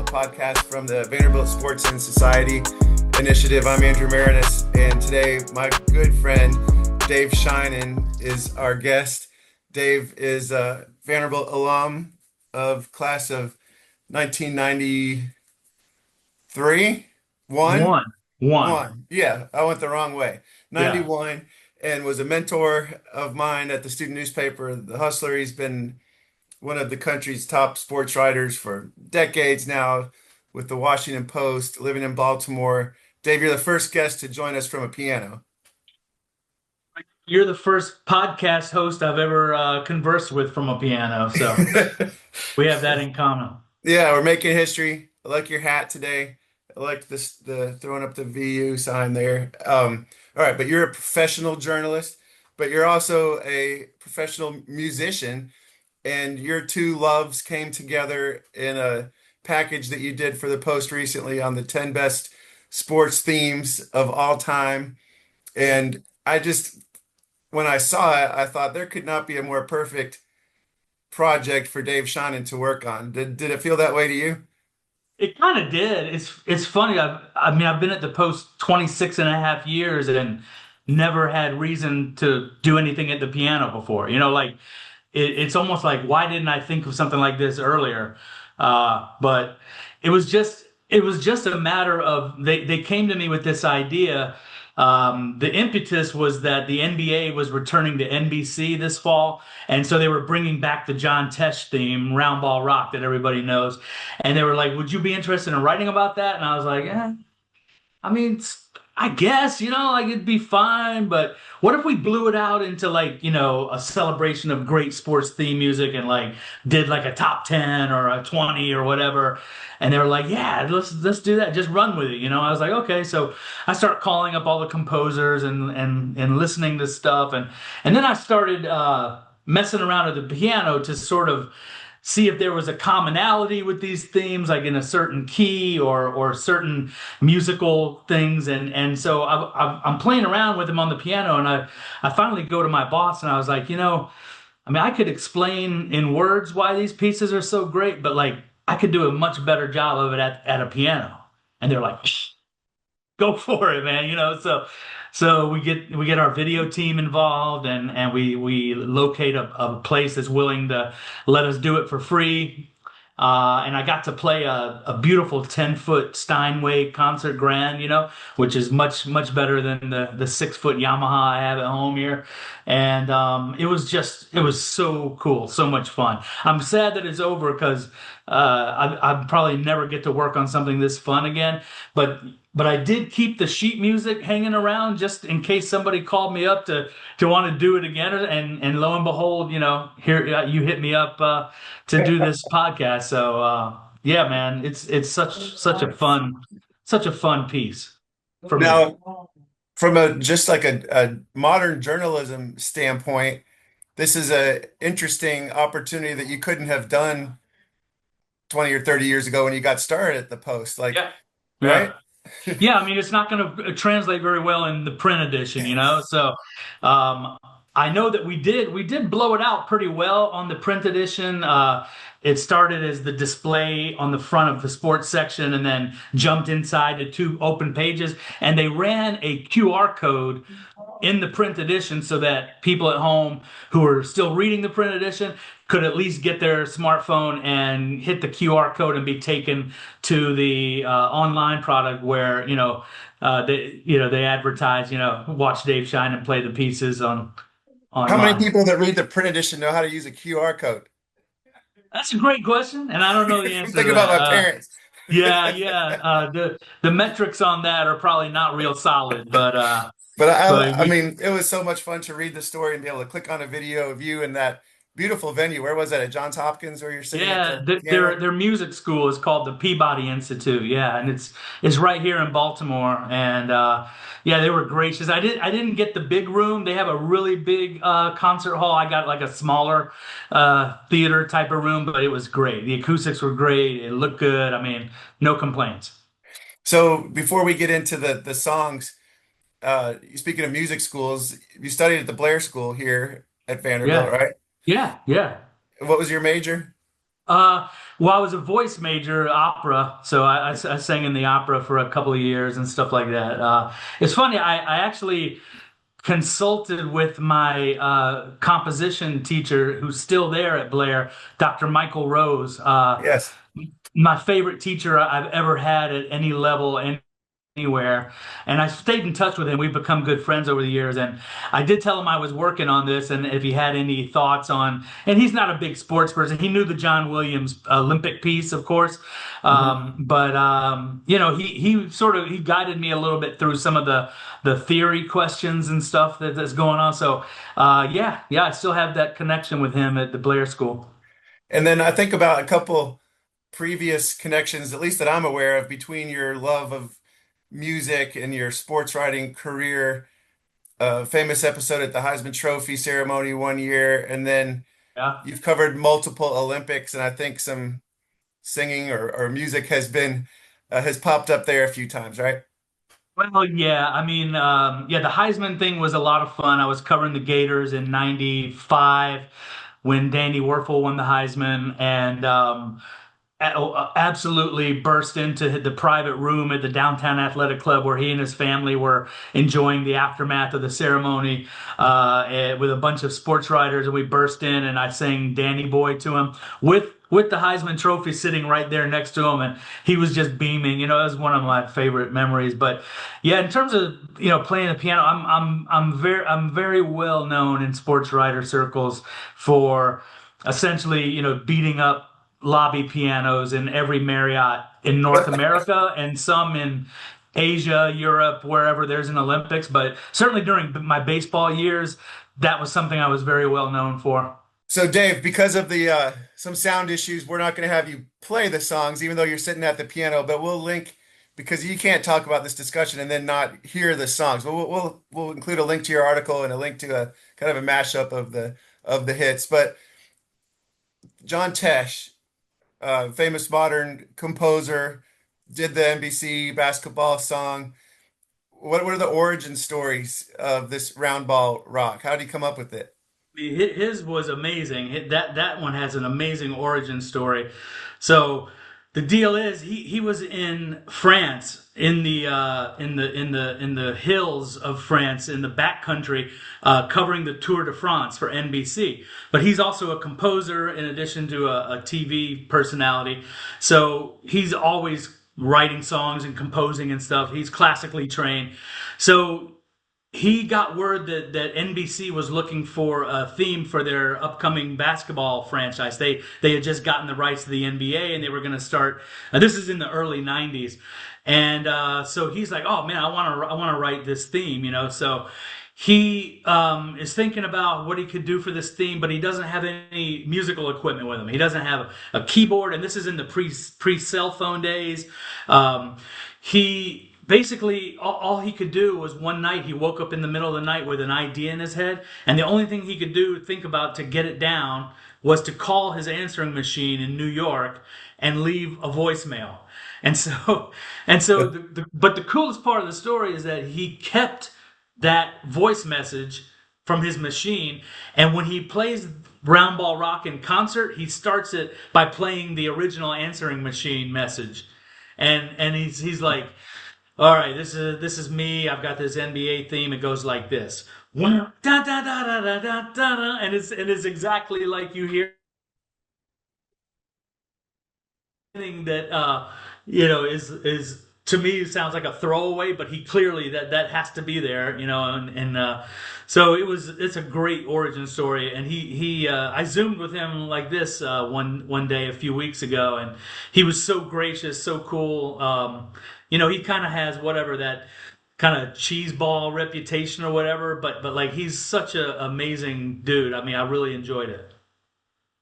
podcast from the Vanderbilt Sports and Society Initiative. I'm Andrew Maraniss, and today my good friend Dave Sheinin is our guest. Dave is a Vanderbilt alum of class of 1993, One, one. one. Yeah, I went the wrong way. Yeah. 91, and was a mentor of mine at the student newspaper, The Hustler. He's been one of the country's top sports writers for decades now with the Washington Post, living in Baltimore. Dave, you're the first guest to join us from a piano. You're the first podcast host I've ever conversed with from a piano, so we have that in common. Yeah, we're making history. I like your hat today. I like this, the throwing up the VU sign there. All right, but you're a professional journalist, but you're also a professional musician, and your two loves came together in a package that you did for the Post recently on the 10 best sports themes of all time. And I just, when I saw it, I thought there could not be a more perfect project for Dave Sheinin to work on. Did it feel that way to you? It kind of did. It's funny. I've been at the Post 26 and a half years and never had reason to do anything at the piano before. Like it's almost like, why didn't I think of something like this earlier? But it was just a matter of they came to me with this idea. The impetus was that the NBA was returning to NBC this fall, and so they were bringing back the John Tesh theme, Roundball Rock, that everybody knows. And they were like, "Would you be interested in writing about that?" And I was like, I mean, I guess, like it'd be fine, but what if we blew it out into like, a celebration of great sports theme music and like did like a top 10 or a 20 or whatever. And they were like, yeah, let's do that. Just run with it. I was like, okay. So I start calling up all the composers and listening to stuff. And then I started messing around at the piano to sort of see if there was a commonality with these themes, like in a certain key or certain musical things. And so I'm playing around with them on the piano, and I finally go to my boss and I was like, I could explain in words why these pieces are so great, but like I could do a much better job of it at a piano. And they're like, go for it, man. So we get our video team involved, and we locate a place that's willing to let us do it for free. And I got to play a beautiful 10-foot Steinway concert grand, which is much better than the 6-foot Yamaha I have at home here. And it was so cool, so much fun. I'm sad that it's over because I probably never get to work on something this fun again. But I did keep the sheet music hanging around just in case somebody called me up to want to do it again. And lo and behold, here you hit me up to do this podcast. So yeah, man, it's such a fun piece for me. Now, from a just like a modern journalism standpoint, this is a interesting opportunity that you couldn't have done 20 or 30 years ago when you got started at the Post. Like, Yeah. right? Yeah. Yeah, I mean, it's not going to translate very well in the print edition, So, I know that we did blow it out pretty well on the print edition. It started as the display on the front of the sports section, and then jumped inside to two open pages, and they ran a QR code in the print edition so that people at home who are still reading the print edition could at least get their smartphone and hit the QR code and be taken to the online product where they advertise, watch Dave Shine and play the pieces on How many online. people that read the print edition know how to use a QR code? That's a great question, and I don't know the I'm answer to thinking about that. my parents. Yeah, yeah. The metrics on that are probably not real solid, But but I mean, it was so much fun to read the story and be able to click on a video of you in that beautiful venue. Where was that? At Johns Hopkins, where you're sitting at yeah, the their piano? their music school is called the Peabody Institute. Yeah, and it's right here in Baltimore. And yeah, they were gracious. I didn't get the big room. They have a really big concert hall. I got like a smaller theater type of room, but it was great. The acoustics were great. It looked good. I mean, no complaints. So before we get into the songs, speaking of music schools, you studied at the Blair School here at Vanderbilt, Yeah, right? yeah, yeah. What was your major? Uh, well, I was a voice major, opera, so I sang in the opera for a couple of years and stuff like that. It's funny, I actually consulted with my composition teacher, who's still there at Blair, Dr. Michael Rose. Yes. My favorite teacher I've ever had at any level, anywhere. And I stayed in touch with him. We've become good friends over the years. And I did tell him I was working on this and if he had any thoughts on, and he's not a big sports person. He knew the John Williams Olympic piece, of course. Mhm. He guided me a little bit through some of the theory questions and stuff that's going on. So, yeah, I still have that connection with him at the Blair School. And then I think about a couple previous connections, at least that I'm aware of, between your love of music and your sports writing career. A famous episode at the Heisman Trophy ceremony one year, and then Yeah. you've covered multiple Olympics, and I think some singing or music has popped up there a few times, right? Well, yeah, I mean, yeah, the Heisman thing was a lot of fun. I was covering the Gators in '95 when Danny Werfel won the Heisman, and absolutely burst into the private room at the downtown athletic club where he and his family were enjoying the aftermath of the ceremony with a bunch of sports writers, and we burst in and I sang Danny Boy to him with the Heisman Trophy sitting right there next to him, and he was just beaming. It was one of my favorite memories. But yeah, in terms of playing the piano, I'm very well known in sports writer circles for essentially beating up lobby pianos in every Marriott in North America and some in Asia, Europe, wherever there's an Olympics. But certainly during my baseball years, that was something I was very well known for. So, Dave, because of the some sound issues, we're not going to have you play the songs, even though you're sitting at the piano. But we'll link because you can't talk about this discussion and then not hear the songs. But we'll include a link to your article and a link to a kind of a mashup of the hits. But John Tesh, famous modern composer, did the NBC basketball song. What are the origin stories of this Roundball Rock? How did he come up with it? His was amazing. That one has an amazing origin story. So the deal is he was in France in the hills of France in the back country covering the Tour de France for NBC. But he's also a composer in addition to a TV personality. So he's always writing songs and composing and stuff. He's classically trained. So he got word that NBC was looking for a theme for their upcoming basketball franchise. They had just gotten the rights to the NBA and they were going to start. This is in the early '90s, and so he's like, "Oh man, I want to write this theme," So he is thinking about what he could do for this theme, but he doesn't have any musical equipment with him. He doesn't have a keyboard, and this is in the pre cell phone days. He basically all he could do was one night he woke up in the middle of the night with an idea in his head, and the only thing he could think about to get it down was to call his answering machine in New York and leave a voicemail. And so but the coolest part of the story is that he kept that voice message from his machine, and when he plays Roundball Rock in concert, he starts it by playing the original answering machine message. And he's like, all right, this is me. I've got this NBA theme. It goes like this. Da, da, da, da, da, da, da, and it's exactly like you hear that is to me sounds like a throwaway, but he clearly that has to be there, and so it's a great origin story, and he I zoomed with him like this one day a few weeks ago, and he was so gracious, so cool. He kind of has whatever that kind of cheese ball reputation or whatever, but like he's such an amazing dude. I mean, I really enjoyed it.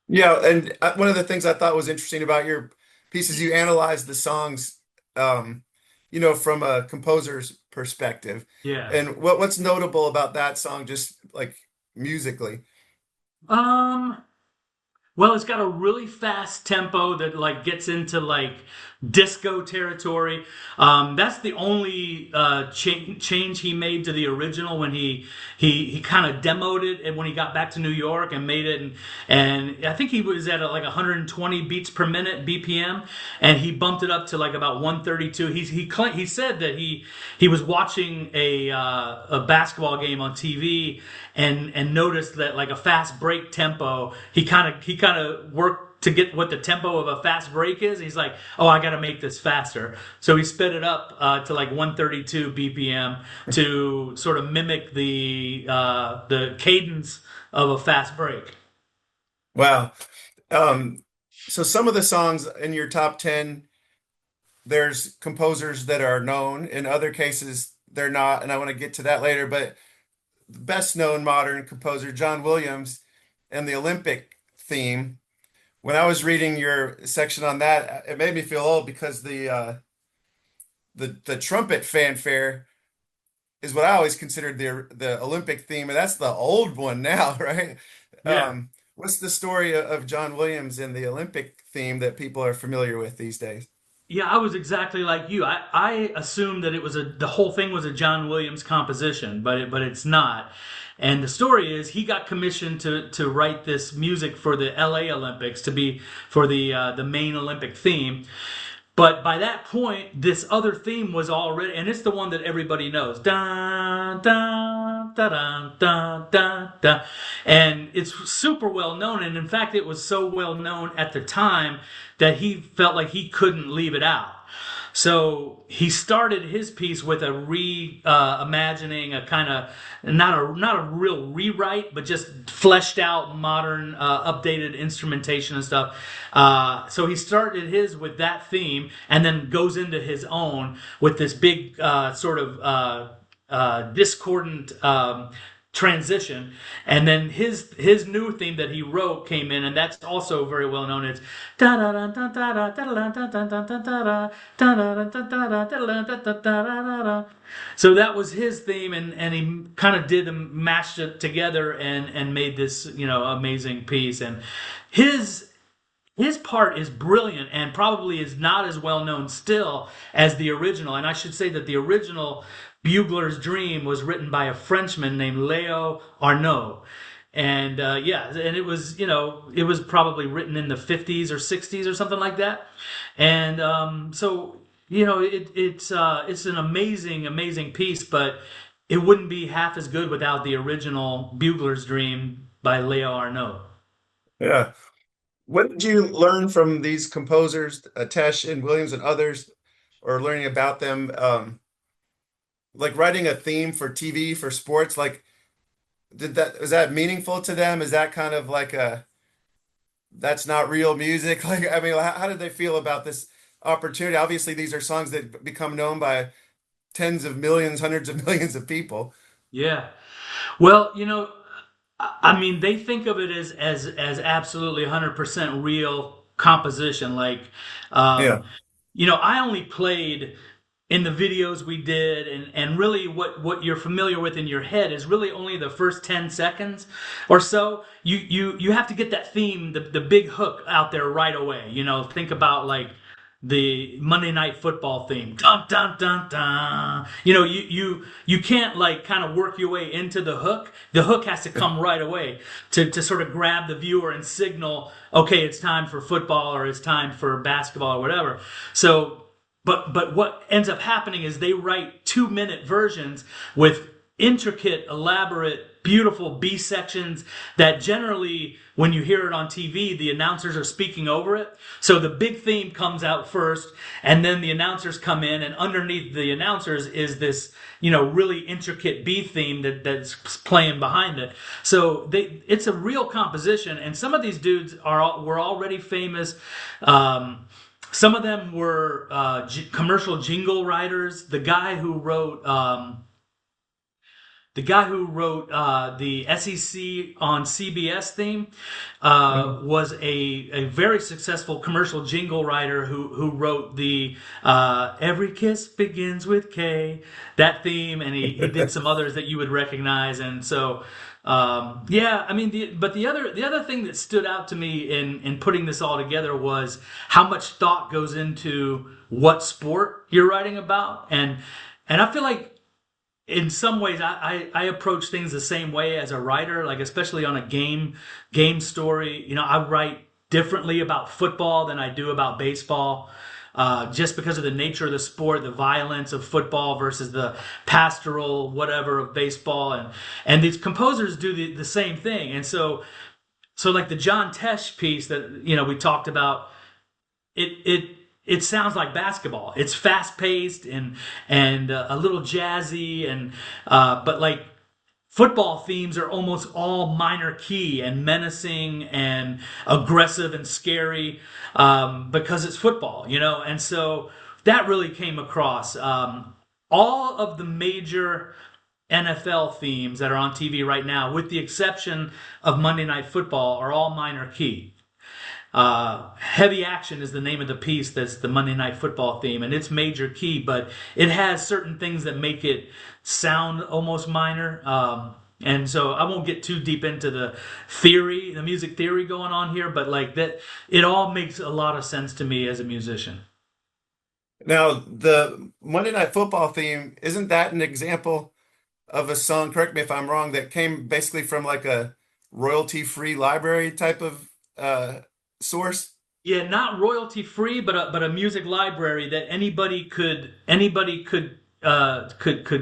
Yeah, and one of the things I thought was interesting about your piece is you analyze the songs, um, from a composer's perspective. Yeah. And what's notable about that song, just like musically? Um. Well, it's got a really fast tempo that like gets into like disco territory. That's the only change he made to the original when he kind of demoed it and when he got back to New York and made it and I think he was at like 120 beats per minute BPM and he bumped it up to like about 132. He said that he was watching a basketball game on TV and noticed that like a fast break tempo, he kind of worked to get what the tempo of a fast break is. He's like, oh, I got to make this faster. So he sped it up to like 132 BPM to sort of mimic the cadence of a fast break. Wow. Um, so some of the songs in your top 10, there's composers that are known. In other cases, they're not, and I want to get to that later. But the best known modern composer, John Williams, and the Olympic theme. When I was reading your section on that, it made me feel old because the trumpet fanfare is what I always considered the Olympic theme, and that's the old one now, right? Yeah. What's the story of John Williams and the Olympic theme that people are familiar with these days? Yeah, I was exactly like you. I assumed that the whole thing was a John Williams composition, but it's not. And the story is he got commissioned to write this music for the LA Olympics to be for the main Olympic theme. But by that point, this other theme was already, and it's the one that everybody knows. Da, da, da, da, da, da, da. And it's super well known. And in fact, it was so well known at the time that he felt like he couldn't leave it out. So he started his piece with a imagining a kind of not a real rewrite, but just fleshed out modern, updated instrumentation and stuff. So he started his with that theme, and then goes into his own with this big sort of discordant transition, and then his new theme that he wrote came in, and that's also very well known. It's da da da da da da da da da da da da da da da. So that was his theme, and he kind of did them, mashed it together, and made this amazing piece. And his his part is brilliant and probably is not as well known still as the original. And I should say that the original Bugler's Dream was written by a Frenchman named Leo Arnaud. And yeah, and it was probably written in the 50s or 60s or something like that. And so, it's an amazing, amazing piece, but it wouldn't be half as good without the original Bugler's Dream by Leo Arnaud. Yeah. What did you learn from these composers, Tesh and Williams and others, or learning about them? Like writing a theme for TV for sports, like is that meaningful to them? Is that kind of like that's not real music? Like, I mean, how did they feel about this opportunity? Obviously, these are songs that become known by tens of millions, hundreds of millions of people. Yeah. Well, I mean, they think of it as absolutely 100% real composition. Like, Yeah. um, I only played in the videos we did, and really what you're familiar with in your head is really only the first 10 seconds or so. You have to get that theme, the big hook out there right away. Think about like the Monday Night Football theme. Dun dun dun dun. You can't like kind of work your way into the hook. The hook has to come right away to sort of grab the viewer and signal, okay, it's time for football or it's time for basketball or whatever. So but what ends up happening is they write 2-minute versions with intricate, elaborate, beautiful B sections that generally, when you hear it on TV, the announcers are speaking over it. So the big theme comes out first, and then the announcers come in, and underneath the announcers is this, really intricate B theme that's playing behind it. So it's a real composition, and some of these dudes were already famous. Some of them were commercial jingle writers. The guy who wrote the SEC on CBS theme Mhm. was a very successful commercial jingle writer who wrote the "Every Kiss Begins with K" that theme, and he did some others that you would recognize. And so Yeah, I mean, but the other thing that stood out to me in putting this all together was how much thought goes into what sport you're writing about, and I feel like in some ways I approach things the same way as a writer, like especially on a game story. I write differently about football than I do about baseball. Just because of the nature of the sport, the violence of football versus the pastoral whatever of baseball, and these composers do the same thing. And so like the John Tesh piece that we talked about, it sounds like basketball. It's fast paced and a little jazzy but like football themes are almost all minor key and menacing and aggressive and scary because it's football. And so that really came across. All of the major NFL themes that are on TV right now, with the exception of Monday Night Football, are all minor key. Heavy Action is the name of the piece that's the Monday Night Football theme, and it's major key, but it has certain things that make it sound almost minor. And so I won't get too deep into the music theory going on here, but like that, it all makes a lot of sense to me as a musician. Now, the Monday Night Football theme, isn't that an example of a song, correct me if I'm wrong, that came basically from like a royalty-free library type of source? Yeah, not royalty free, but a music library that anybody could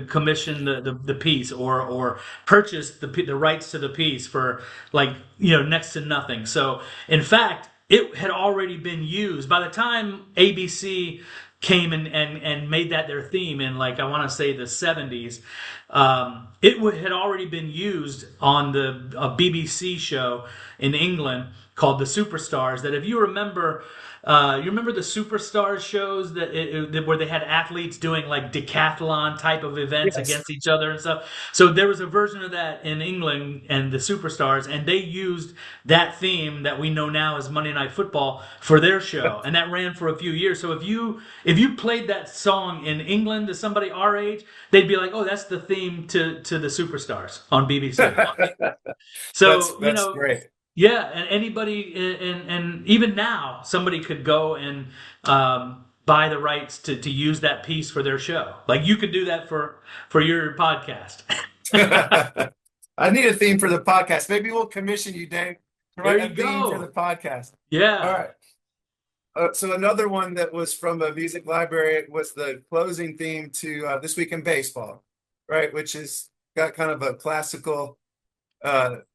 commission the piece or purchase the rights to the piece for like next to nothing. So in fact, it had already been used by the time ABC came and made that their theme in like I want to say the 70s. Had already been used on a BBC show in England called The Superstars. That if you remember, you remember the Superstars shows where they had athletes doing like decathlon type of events Yes. against each other and stuff. So there was a version of that in England and the Superstars, and they used that theme that we know now as Monday Night Football for their show, and that ran for a few years. So if you played that song in England to somebody our age, they'd be like, "Oh, that's the theme to the Superstars on BBC." So That's great. yeah, and anybody, and even now, somebody could go and buy the rights to use that piece for their show. Like you could do that for your podcast. I need a theme for the podcast. Maybe we'll commission you, Dave, to There write a you theme for the go. podcast. All Yeah. right. So another one that was from a music library was the closing theme to This Week in Baseball, right? Which is got kind of a classical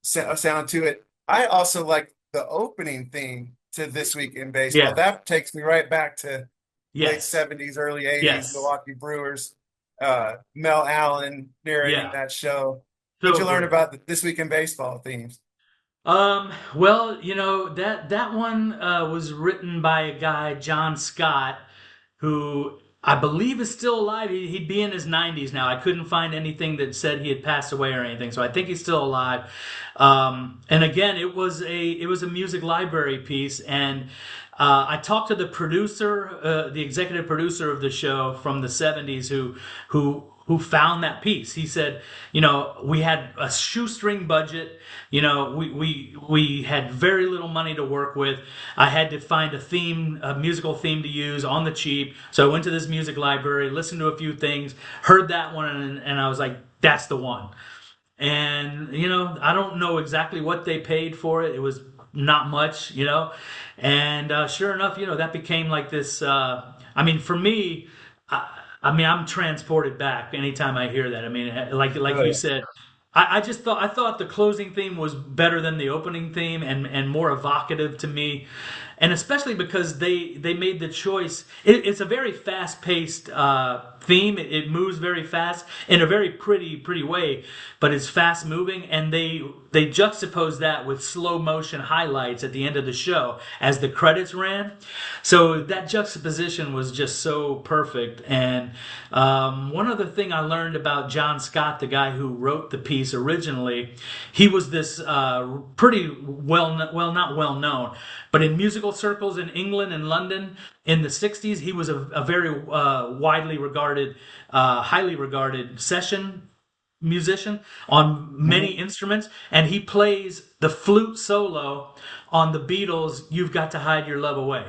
sound to it. I also like the opening theme to This Week in Baseball. Yeah. That takes me right back to late Yes. 70s, early 80s, Yes. Milwaukee Brewers, Mel Allen narrating Yeah. that show. What'd So you learn great. about the This Week in Baseball themes? Well, that one was written by a guy, John Scott, who I believe is still alive. He'd be in his 90s now. I couldn't find anything that said he had passed away or anything, so I think he's still alive. And again, it was a music library piece, and I talked to the producer, the executive producer of the show from the 70s, who found that piece. He said, we had a shoestring budget. We had very little money to work with. I had to find a musical theme to use on the cheap. So I went to this music library, listened to a few things, heard that one, and I was like, that's the one. And I don't know exactly what they paid for it. It was not much. And sure enough, that became like this. I mean, for me, I mean, I'm transported back anytime I hear that. I mean, like Oh you yeah. said, I thought the closing theme was better than the opening theme and more evocative to me, and especially because they made the choice. It's a very fast paced theme. It moves very fast in a very pretty way, but it's fast moving, and they juxtapose that with slow motion highlights at the end of the show as the credits ran. So that juxtaposition was just so perfect. And one other thing I learned about John Scott, the guy who wrote the piece originally, he was this pretty well, not well known, but in musical circles in England and London in the 60s, he was a very widely regarded, highly regarded session musician on many Mhm. instruments, and he plays the flute solo on the Beatles' "You've Got to Hide Your Love Away."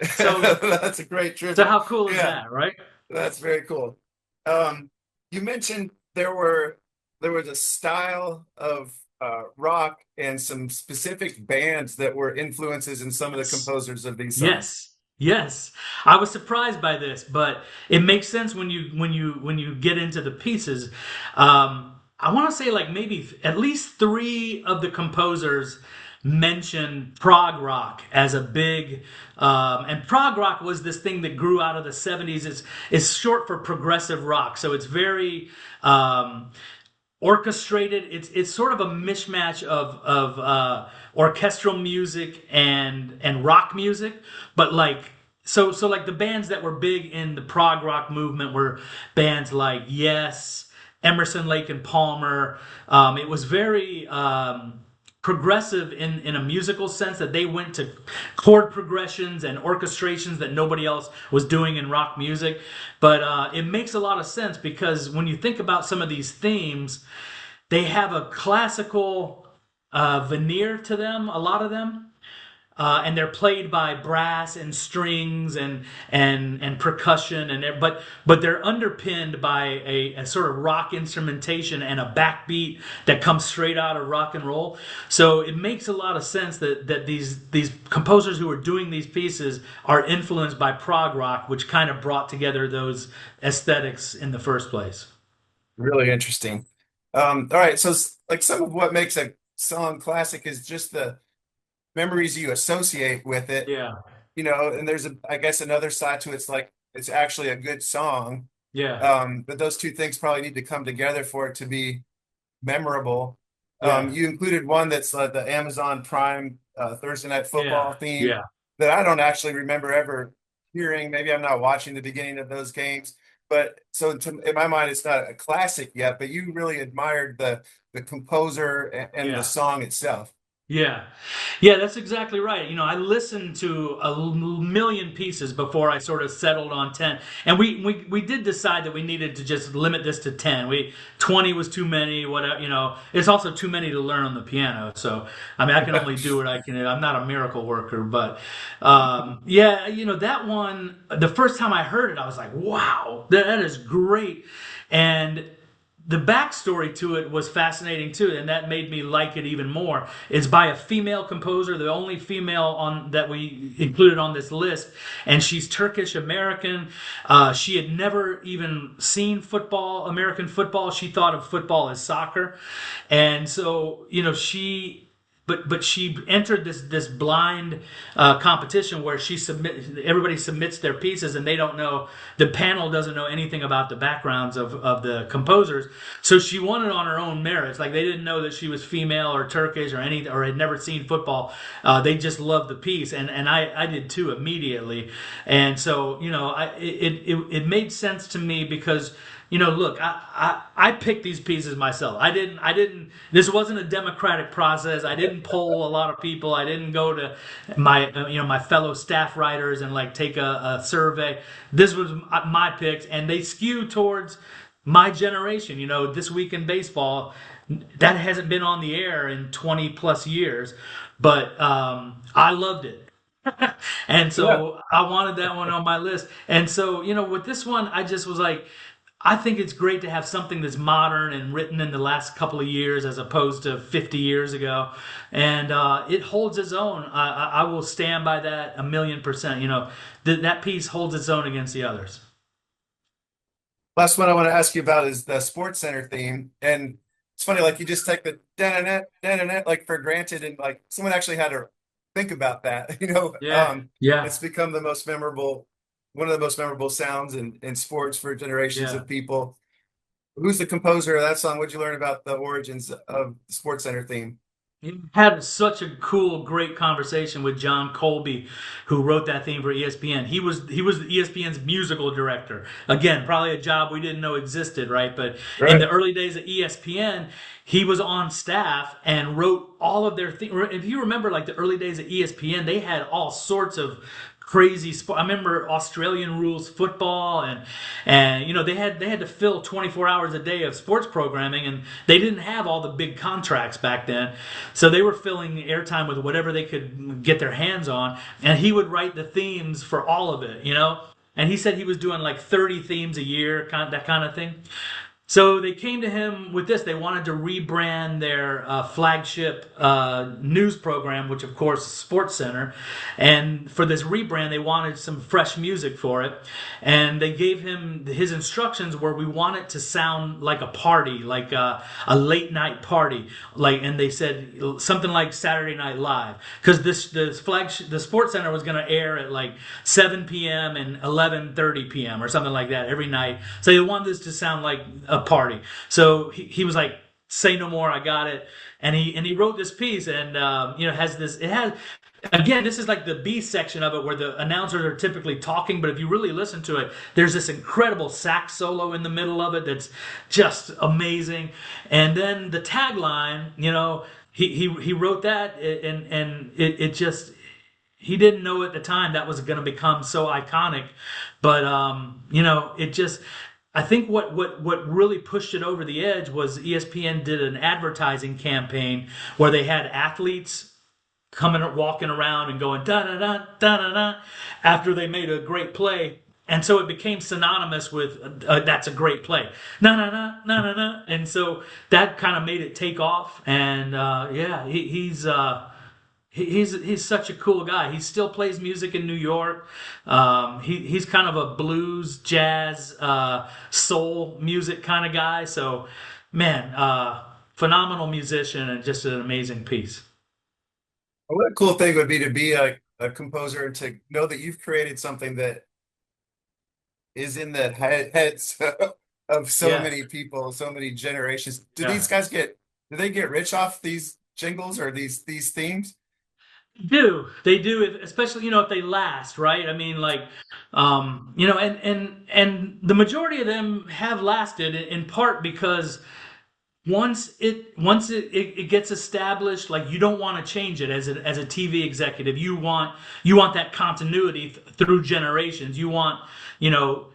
So, That's a great so tribute. how cool is Yeah, that, right? that's very cool. Um, you mentioned there was a style of rock and some specific bands that were influences in some of the Yes. composers of these songs. Yes. Yes. I was surprised by this, but it makes sense when you get into the pieces. I want to say like maybe at least three of the composers mention prog rock as a big and prog rock was this thing that grew out of the 70s. It's short for progressive rock. So it's very orchestrated. It's sort of a mishmash of orchestral music and rock music, but like so like the bands that were big in the prog rock movement were bands like Yes, Emerson, Lake and Palmer. It was very progressive in a musical sense that they went to chord progressions and orchestrations that nobody else was doing in rock music. But it makes a lot of sense because when you think about some of these themes, they have a classical veneer to them, a lot of them, and they're played by brass and strings and percussion but they're underpinned by a sort of rock instrumentation and a backbeat that comes straight out of rock and roll. So it makes a lot of sense that these composers who are doing these pieces are influenced by prog rock, which kind of brought together those aesthetics in the first place. Really interesting. All right, so like some of what makes a song classic is just the memories you associate with it, Yeah, and there's I guess another side to it's like it's actually a good song. yeah, But those two things probably need to come together for it to be memorable. yeah, You included one that's the Amazon Prime Thursday Night yeah, Football theme yeah. that I don't actually remember ever hearing. Maybe I'm not watching the beginning of those games, but so in my mind, it's not a classic yet. But you really admired the composer and the Yeah. song itself. Yeah. Yeah, that's exactly right. You know, I listened to million pieces before I sort of settled on 10. And we did decide that we needed to just limit this to 10. 20 was too many, whatever, it's also too many to learn on the piano. So, I mean, I can only do what I can. I'm not a miracle worker, but yeah, that one, the first time I heard it, I was like, wow, that is great. And the backstory to it was fascinating too, and that made me like it even more. It's by a female composer, the only female on that we included on this list, and she's Turkish American. She had never even seen football, American football. She thought of football as soccer, and so but she entered this blind competition where everybody submits their pieces and they don't know, the panel doesn't know anything about the backgrounds of the composers, so she won it on her own merits. Like they didn't know that she was female or Turkish or any or had never seen football. They just loved the piece, and I did too immediately. And so it made sense to me because look, I picked these pieces myself. I didn't. This wasn't a democratic process. I didn't poll a lot of people. I didn't go to my fellow staff writers and like take a survey. This was my picks, and they skew towards my generation. This week in baseball, that hasn't been on the air in 20 plus years, but I loved it. And Yeah. so I wanted that one on my list. And so, with this one, I just was like, I think it's great to have something that's modern and written in the last couple of years as opposed to 50 years ago. And it holds its own. I will stand by that 1,000,000%. That piece holds its own against the others. Last one I want to ask you about is the Sports Center theme. And it's funny, like you just take the da-na-na, like for granted, and like someone actually had to think about that. Yeah, yeah, It's become one of the most memorable sounds in sports for generations yeah. of people. Who's the composer of that song? What'd you learn about the origins of the Sports Center theme? He had such a cool, great conversation with John Colby, who wrote that theme for ESPN. He was ESPN's musical director. Again, probably a job we didn't know existed, right? But in Right. the early days of ESPN, he was on staff and wrote all of their things. If you remember, like the early days of ESPN, they had all sorts of crazy sport. I remember Australian rules football, and they had to fill 24 hours a day of sports programming, and they didn't have all the big contracts back then, so they were filling airtime with whatever they could get their hands on. And he would write the themes for all of it, and he said he was doing like 30 themes a year, that kind of thing. So they came to him with this. They wanted to rebrand their flagship news program, which of course is Sports Center. And for this rebrand, they wanted some fresh music for it. And they gave him his instructions where we want it to sound like a party, like a late night party. And they said something like Saturday Night Live, because the Sports Center was going to air at like 7 p.m. and 11:30 p.m. or something like that every night. So they wanted this to sound like a party. So he was like, "Say no more, I got it." And he wrote this piece, and has this. It has, again, this is like the B section of it where the announcers are typically talking, but if you really listen to it, there's this incredible sax solo in the middle of it that's just amazing. And then the tagline, he wrote that, and it just, he didn't know at the time that was going to become so iconic. But it just, I think what really pushed it over the edge was ESPN did an advertising campaign where they had athletes coming walking around and going da da da da da da after they made a great play. And so it became synonymous with that's a great play, na na na na na na, and so that kind of made it take off. And yeah, he's such a cool guy. He still plays music in New York. He's kind of a blues, jazz, soul music kind of guy. So, man, phenomenal musician and just an amazing piece. What a cool thing would be to be a composer and to know that you've created something that is in the heads of so Yeah, many people, so many generations. yeah. Do they get rich off these jingles or these themes? They do, especially if they last, right? I mean, like, and the majority of them have lasted in part because once it gets established, like, you don't want to change it as a TV executive. You want that continuity through generations. You know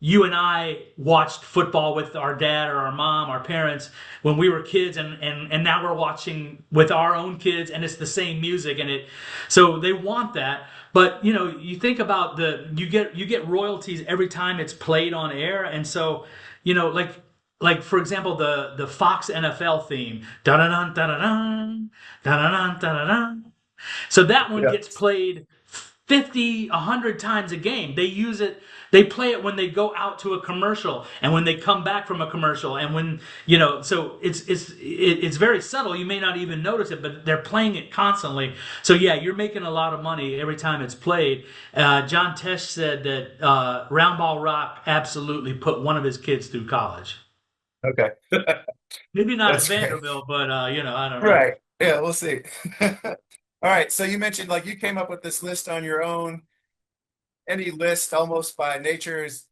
you and I watched football with our dad or our mom, our parents, when we were kids, and now we're watching with our own kids, and it's the same music, and it so they want that. But you think about you get royalties every time it's played on air. And so like for example, the Fox NFL theme, da da da da da da da da da. So that one Yeah. gets played 50, 100 times a game. They play it when they go out to a commercial and when they come back from a commercial, and so it's very subtle. You may not even notice it, but they're playing it constantly. So yeah, you're making a lot of money every time it's played. John Tesh said that Roundball Rock absolutely put one of his kids through college. Okay. Maybe not at That's great. Vanderbilt, but I don't know. Right. Yeah, we'll see. All right. So you mentioned like you came up with this list on your own. Any list almost by nature is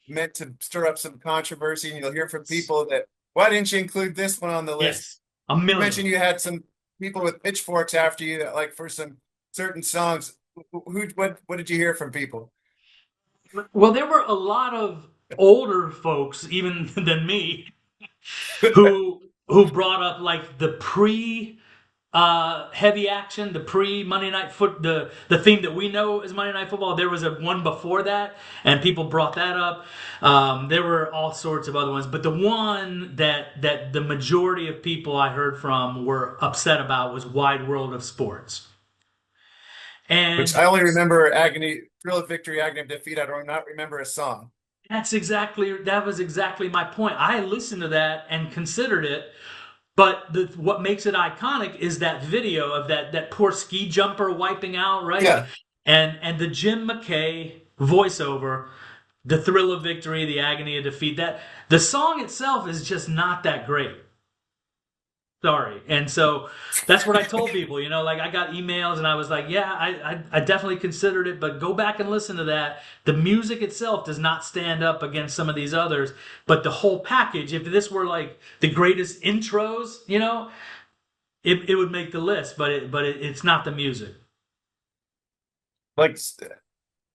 meant to stir up some controversy, and you'll hear from people that why didn't you include this one on the list? Yes, a You million. mentioned you had some people with pitchforks after you, that, like for some certain songs. What did you hear from people? Well, there were a lot of older folks, even than me, who brought up like the pre heavy action, the pre Monday Night Foot, the theme that we know as Monday Night Football. There was a one before that, and people brought that up. There were all sorts of other ones, but the one that the majority of people I heard from were upset about was Wide World of Sports. Which And I only remember agony, thrill of victory, agony of defeat. I do not remember a song. that was exactly my point. I listened to that and considered it, but what makes it iconic is that video of that poor ski jumper wiping out, right? Yeah, And the Jim McKay voiceover, the thrill of victory, the agony of defeat. That the song itself is just not that great. Sorry. And so that's what I told people. Like, I got emails and I was like, yeah, I definitely considered it, but go back and listen to that. The music itself does not stand up against some of these others, but the whole package, if this were like the greatest intros, it would make the list, but it's not the music. like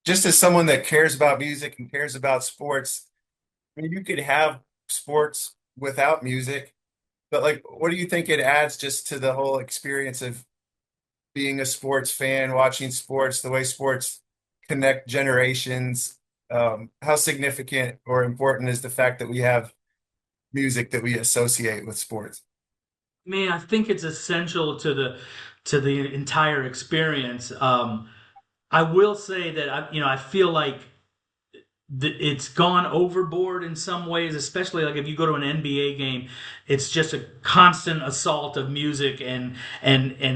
just as someone that cares about music and cares about sports, I mean, you could have sports without music, but like, what do you think it adds just to the whole experience of being a sports fan, watching sports, the way sports connect generations? How significant or important is the fact that we have music that we associate with sports? I mean, I think it's essential to the entire experience. I will say that I feel like it's gone overboard in some ways, especially like if you go to an NBA game, it's just a constant assault of music and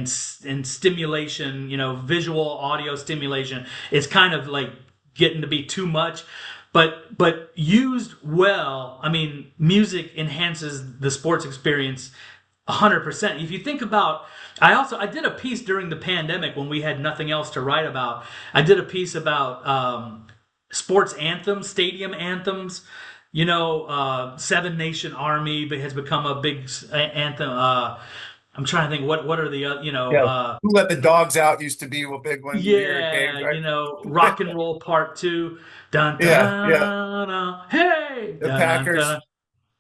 stimulation, visual audio stimulation. It's kind of like getting to be too much. But used well, I mean, music enhances the sports experience 100%. If you think about, I did a piece during the pandemic when we had nothing else to write about. I did a piece about sports anthems, stadium anthems. Seven Nation Army has become a big anthem. I'm trying to think what are the Yeah. Who let the dogs out used to be a big one you hear at yeah, games, right? Rock and Roll Part Two. Dun dun Yeah, yeah. dun, dun, hey, The dun dun Packers dun.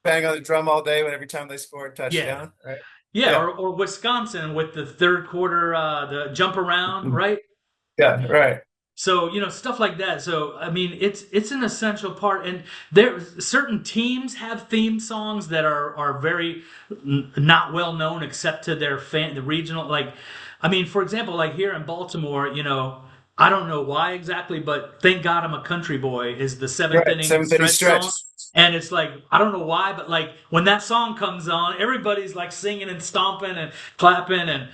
bang on the drum all day when every time they score a Yeah, touchdown, right? yeah, Yeah. or Wisconsin with the third quarter, the jump around, right? Yeah, right. So, stuff like that. So, I mean, it's an essential part, and there certain teams have theme songs that are very not well known except to their the regional. Like, I mean, for example, like here in Baltimore, I don't know why exactly, but "Thank God I'm a Country Boy" is the seventh Right. inning Seventh inning stretch song, stretch. and it's like I don't know why, but like when that song comes on, everybody's like singing and stomping and clapping and.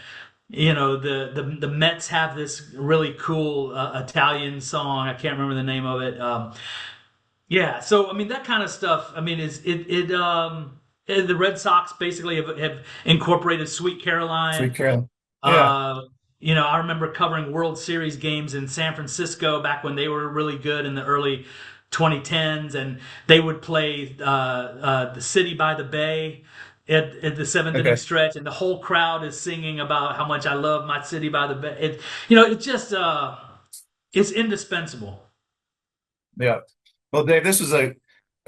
The Mets have this really cool Italian song. I can't remember the name of it. Yeah, so I mean that kind of stuff. I mean, the Red Sox basically have incorporated Sweet Sweet Caroline. Carolyn. Yeah. Uh, I remember covering World Series games in San Francisco back when they were really good in the early 2010s, and they would play the City by the Bay at the seventh inning Okay. stretch, and the whole crowd is singing about how much I love my city by the bay. It's just it's indispensable. Yeah. Well, Dave, this was a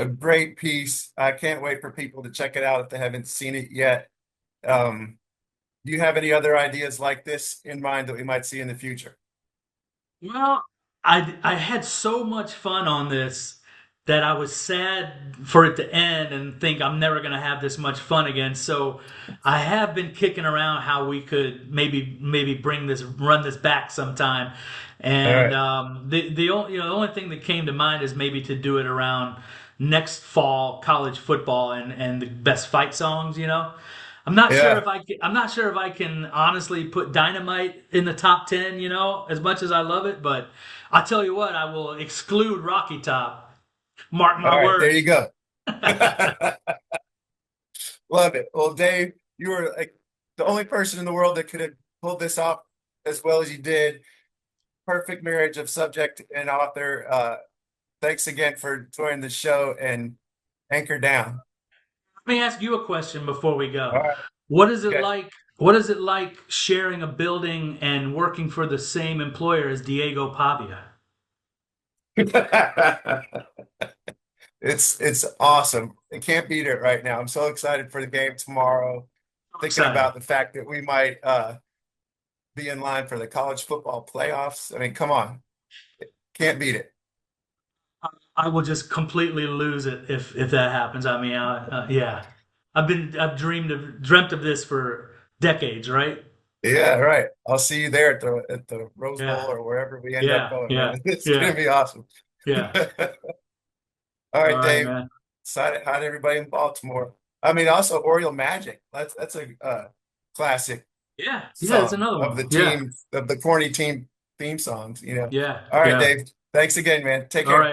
great piece. I can't wait for people to check it out if they haven't seen it yet. Um, do you have any other ideas like this in mind that we might see in the future? Well, I had so much fun on this that I was sad for it to end and think I'm never going to have this much fun again. So I have been kicking around how we could maybe run this back sometime. All And right. the only thing that came to mind is maybe to do it around next fall college football and the best fight songs. Yeah. I'm not sure if I can honestly put Dynamite in the top 10, as much as I love it, but I'll tell you what, I will exclude Rocky Top. Mark All my right. There words. you go. Love it. Well, Dave, you were like the only person in the world that could have pulled this off as well as you did. Perfect marriage of subject and author. Thanks again for joining the show and anchor down. Let me ask you a question before we All go. right. What is it Okay. like? What is it like sharing a building and working for the same employer as Diego Pavia? It's awesome. I can't beat it right now. I'm so excited for the game tomorrow. I'm Thinking excited. about the fact that we might be in line for the college football playoffs. I mean, come on. Can't beat it. I will just completely lose it if that happens. I mean, yeah, I've dreamt of this for decades, right? Yeah, right. I'll see you there at the Rose Bowl Yeah, or wherever we end up yeah, going, yeah, man. It's gonna yeah, be awesome. yeah. All All right, right, Dave. man. Excited. Hi to everybody in Baltimore. I mean, also Oriole Magic. That's a classic Yeah, yeah, it's song another of one. the Yeah, team of the corny team theme songs. yeah, All right, yeah. Dave. Thanks again, man. Take All right. care.